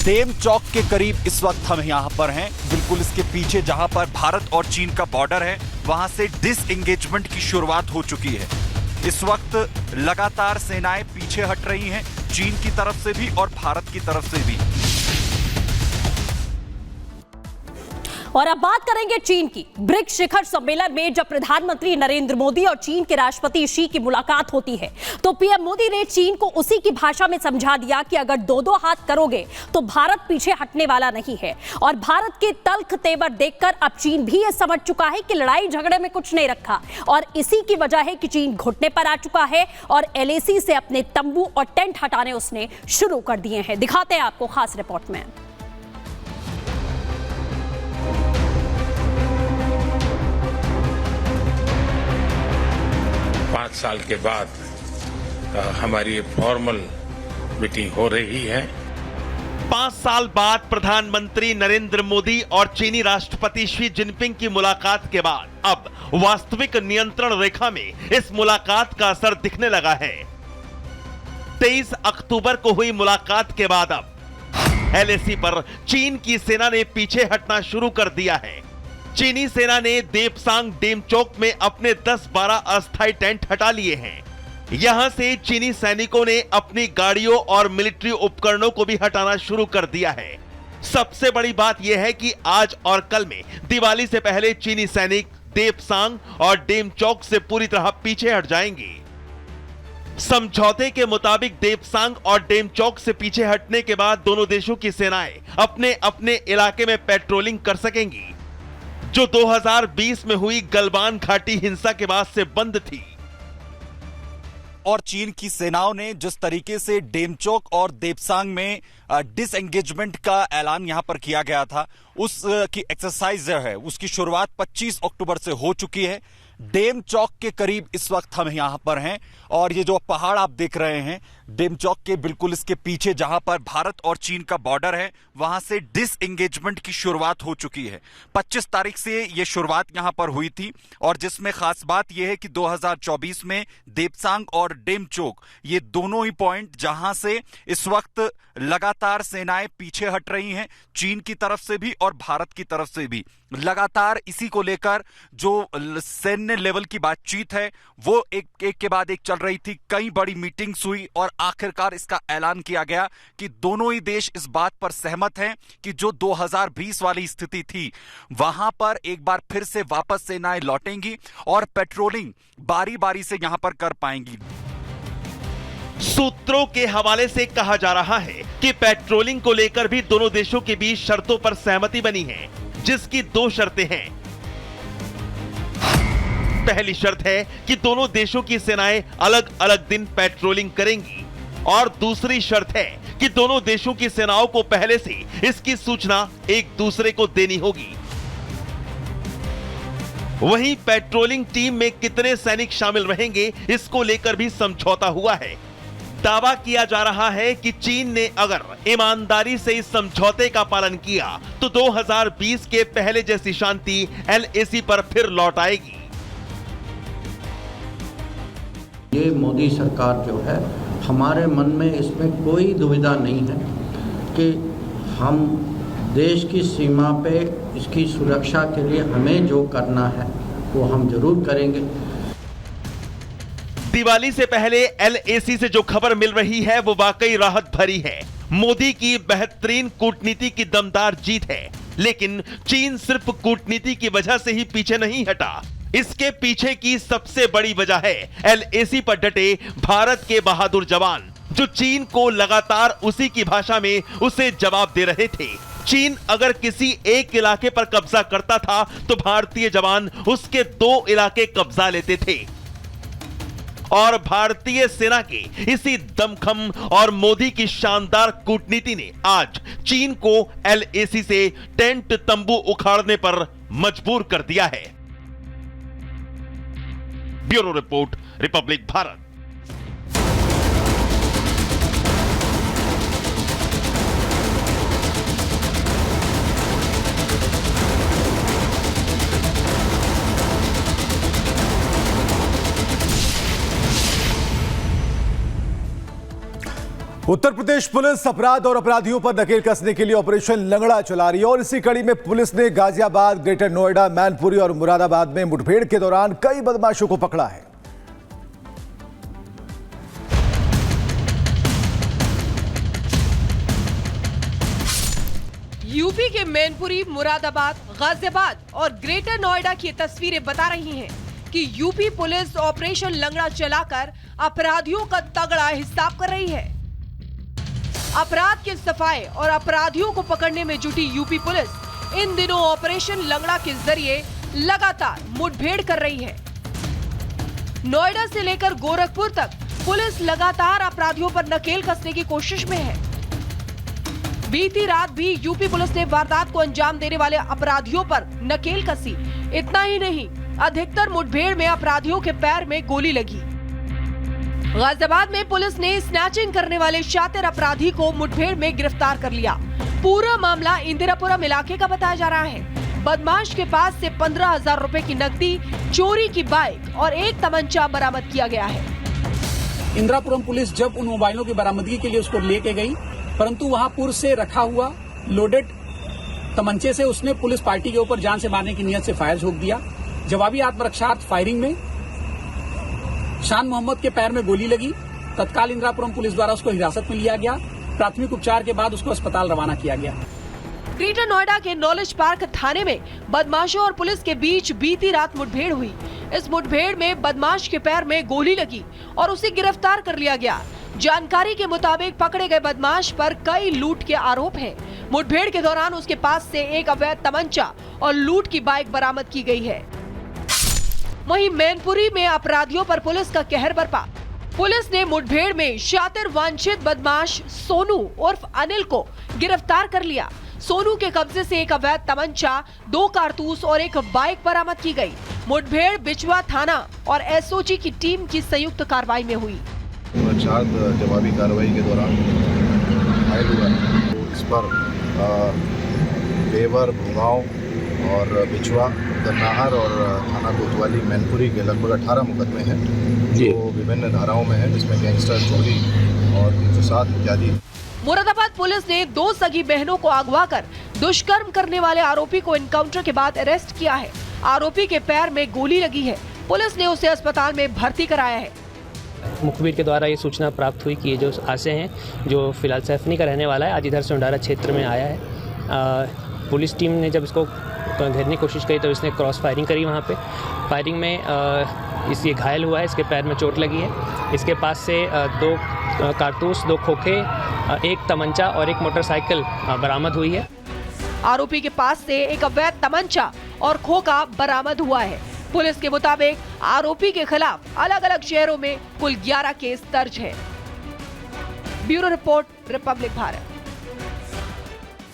Dam चौक के करीब इस वक्त हम यहाँ पर हैं। बिल्कुल इसके पीछे जहाँ पर भारत और चीन का बॉर्डर है, वहाँ से डिसएंगेजमेंट की शुरुआत हो चुकी है। इस वक्त लगातार सेनाएं पीछे हट रही हैं, चीन की तरफ से भी और भारत की तरफ से भी। और अब बात करेंगे चीन की। ब्रिक्स शिखर सम्मेलन में जब प्रधानमंत्री नरेंद्र मोदी और चीन के राष्ट्रपति शी की मुलाकात होती है तो पीएम मोदी ने चीन को उसी की भाषा में समझा दिया कि अगर दो दो हाथ करोगे तो भारत पीछे हटने वाला नहीं है। और भारत के तल्ख तेवर देखकर अब चीन भी ये समझ चुका है कि लड़ाई झगड़े में कुछ नहीं रखा और इसी की वजह है कि चीन घुटने पर आ चुका है और एलएसी से अपने तंबू और टेंट हटाने उसने शुरू कर दिए हैं। दिखाते हैं आपको खास रिपोर्ट में। 5 साल के बाद हमारी फॉर्मल मीटिंग हो रही है। 5 साल बाद प्रधानमंत्री नरेंद्र मोदी और चीनी राष्ट्रपति शी जिनपिंग की मुलाकात के बाद अब वास्तविक नियंत्रण रेखा में इस मुलाकात का असर दिखने लगा है। 23 अक्टूबर को हुई मुलाकात के बाद अब एलएसी पर चीन की सेना ने पीछे हटना शुरू कर दिया है। चीनी सेना ने देपसांग डेम चौक में अपने 10-12 अस्थायी टेंट हटा लिए हैं। यहां से चीनी सैनिकों ने अपनी गाड़ियों और मिलिट्री उपकरणों को भी हटाना शुरू कर दिया है। सबसे बड़ी बात यह है कि आज और कल में दिवाली से पहले चीनी सैनिक देपसांग और डेम चौक से पूरी तरह पीछे हट जाएंगे। समझौते के मुताबिक देपसांग और डेम चौक से पीछे हटने के बाद दोनों देशों की सेनाएं अपने अपने इलाके में पेट्रोलिंग कर सकेंगी, जो 2020 में हुई गलवान घाटी हिंसा के बाद से बंद थी। और चीन की सेनाओं ने जिस तरीके से डेमचौक और देपसांग में डिसएंगेजमेंट का ऐलान यहां पर किया गया था, उस की एक्सरसाइज जो है उसकी शुरुआत 25 अक्टूबर से हो चुकी है। डेम चौक के करीब इस वक्त हम यहां पर हैं और ये जो पहाड़ आप देख रहे हैं डेम चौक के बिल्कुल इसके पीछे जहां पर भारत और चीन का बॉर्डर है, वहां से डिसएंगेजमेंट की शुरुआत हो चुकी है। 25 तारीख से ये शुरुआत यहां पर हुई थी और जिसमें खास बात यह है कि 2024 में देपसांग और डेम चौक ये दोनों ही पॉइंट जहां से इस वक्त लगातार सेनाएं पीछे हट रही हैं, चीन की तरफ से भी और भारत की तरफ से भी। लगातार इसी को लेकर जो सैन्य लेवल की बातचीत है वो एक के बाद एक चल रही थी। कई बड़ी मीटिंग्स हुई और आखिरकार इसका ऐलान किया गया कि दोनों ही देश इस बात पर सहमत हैं कि जो 2020 वाली स्थिति थी वहां पर एक बार फिर से वापस सेनाएं लौटेंगी और पेट्रोलिंग बारी बारी से यहां पर कर पाएंगी। सूत्रों के हवाले से कहा जा रहा है कि पेट्रोलिंग को लेकर भी दोनों देशों के बीच शर्तों पर सहमति बनी है, जिसकी 2 शर्तें हैं। पहली शर्त है कि दोनों देशों की सेनाएं अलग अलग दिन पेट्रोलिंग करेंगी और दूसरी शर्त है कि दोनों देशों की सेनाओं को पहले से इसकी सूचना एक दूसरे को देनी होगी। वहीं पेट्रोलिंग टीम में कितने सैनिक शामिल रहेंगे इसको लेकर भी समझौता हुआ है। दावा किया जा रहा है कि चीन ने अगर ईमानदारी से इस समझौते का पालन किया तो 2020 के पहले जैसी शांति एलएसी पर फिर लौट आएगी। ये मोदी सरकार जो है, हमारे मन में इसमें कोई दुविधा नहीं है कि हम देश की सीमा पे इसकी सुरक्षा के लिए हमें जो करना है वो हम जरूर करेंगे। दिवाली से पहले एलएसी से जो खबर मिल रही है वो वाकई राहत भरी है। मोदी की बेहतरीन कूटनीति की दमदार जीत है, लेकिन चीन सिर्फ कूटनीति की वजह से ही पीछे नहीं हटा। इसके पीछे की सबसे बड़ी वजह है एलएसी पर डटे भारत के बहादुर जवान, जो चीन को लगातार उसी की भाषा में उसे जवाब दे रहे थे। चीन अगर किसी एक इलाके पर कब्जा करता था तो भारतीय जवान उसके 2 इलाके कब्जा लेते थे। और भारतीय सेना के इसी दमखम और मोदी की शानदार कूटनीति ने आज चीन को एलएसी से टेंट तंबू उखाड़ने पर मजबूर कर दिया है। Bureau report, Republic Bharat. Uttar Pradesh police अपराध और अपराधियों पर नकेल कसने के लिए ऑपरेशन लंगड़ा चला रही है और इसी कड़ी में पुलिस ने गाजियाबाद, ग्रेटर नोएडा, मैनपुरी और मुरादाबाद में मुठभेड़ के दौरान कई बदमाशों को पकड़ा है। यूपी के मैनपुरी, मुरादाबाद, गाजियाबाद और ग्रेटर नोएडा की तस्वीरें बता रही हैं कि यूपी पुलिस ऑपरेशन लंगड़ा चलाकर अपराधियों का तगड़ा हिसाब कर रही है। अपराध के सफाए और अपराधियों को पकड़ने में जुटी यूपी पुलिस इन दिनों ऑपरेशन लंगड़ा के जरिए लगातार मुठभेड़ कर रही है। नोएडा से लेकर गोरखपुर तक पुलिस लगातार अपराधियों पर नकेल कसने की कोशिश में है। बीती रात भी यूपी पुलिस ने वारदात को अंजाम देने वाले अपराधियों पर नकेल कसी। इतना ही नहीं, अधिकतर मुठभेड़ में अपराधियों के पैर में गोली लगी। गाजियाबाद में पुलिस ने स्नैचिंग करने वाले शातिर अपराधी को मुठभेड़ में गिरफ्तार कर लिया। पूरा मामला इंदिरापुरम इलाके का बताया जा रहा है। बदमाश के पास से 15,000 रुपए की नकदी, चोरी की बाइक और एक तमंचा बरामद किया गया है। इंदिरापुरम पुलिस जब उन मोबाइलों की बरामदगी के लिए उसको लेके गई, परंतु वहां पूर्व से रखा हुआ लोडेड तमंचे से उसने पुलिस पार्टी के ऊपर जान से मारने की नियत से फायर झोंक दिया। जवाबी आत्मरक्षार्थ फायरिंग में शान मोहम्मद के पैर में गोली लगी। तत्काल इंदिरापुरम पुलिस द्वारा उसको हिरासत में लिया गया। प्राथमिक उपचार के बाद उसको अस्पताल रवाना किया गया। ग्रेटर नोएडा के नॉलेज पार्क थाने में बदमाशों और पुलिस के बीच बीती रात मुठभेड़ हुई। इस मुठभेड़ में बदमाश के पैर में गोली लगी और उसे गिरफ्तार कर लिया गया। जानकारी के मुताबिक पकड़े गए बदमाश पर कई लूट के आरोप हैं। मुठभेड़ के दौरान उसके पास से एक अवैध तमंचा और लूट की बाइक बरामद की गई है। वहीं मैनपुरी में अपराधियों पर पुलिस का कहर बरपा। पुलिस ने मुठभेड़ में शातिर वांछित बदमाश सोनू उर्फ अनिल को गिरफ्तार कर लिया। सोनू के कब्जे से एक अवैध तमंचा, 2 कारतूस और एक बाइक बरामद की गई। मुठभेड़ बिचवा थाना और एसओजी की टीम की संयुक्त कार्रवाई में हुई। जवाबी कार्रवाई के दौरान घायल हुआ तो इस पर बेवर, भुगांव और बिचवा, दरनाहर और थाना कोतवाली, मैनपुरी के लगभग 18 मुकदमे हैं जो विभिन्न धाराओं में है, जिसमें गैंगस्टर, चोरी और 307 इत्यादि। मुरादाबाद पुलिस ने 2 सगी बहनों को अगवा कर दुष्कर्म करने वाले आरोपी को एनकाउंटर के बाद अरेस्ट किया है। आरोपी के पैर में गोली लगी है। पुलिस ने उसे अस्पताल में भर्ती कराया है। मुखबिर के द्वारा ये सूचना प्राप्त हुई कि ये जो आसे हैं, जो फिलहाल सैफनी का रहने वाला है, आज इधर सोंडारा क्षेत्र में आया है। पुलिस टीम ने जब इसको घेरने की कोशिश करी तो इसने क्रॉस फायरिंग करी। वहाँ पे फायरिंग में ये घायल हुआ है, इसके पैर में चोट लगी है। इसके पास से 2 कारतूस, 2 खोखे, एक तमंचा और एक मोटरसाइकिल बरामद हुई है। आरोपी के पास से एक अवैध तमंचा और खोखा बरामद हुआ है। पुलिस के मुताबिक आरोपी के खिलाफ अलग अलग शहरों में कुल 11 केस दर्ज है। Bureau report, Republic Bharat.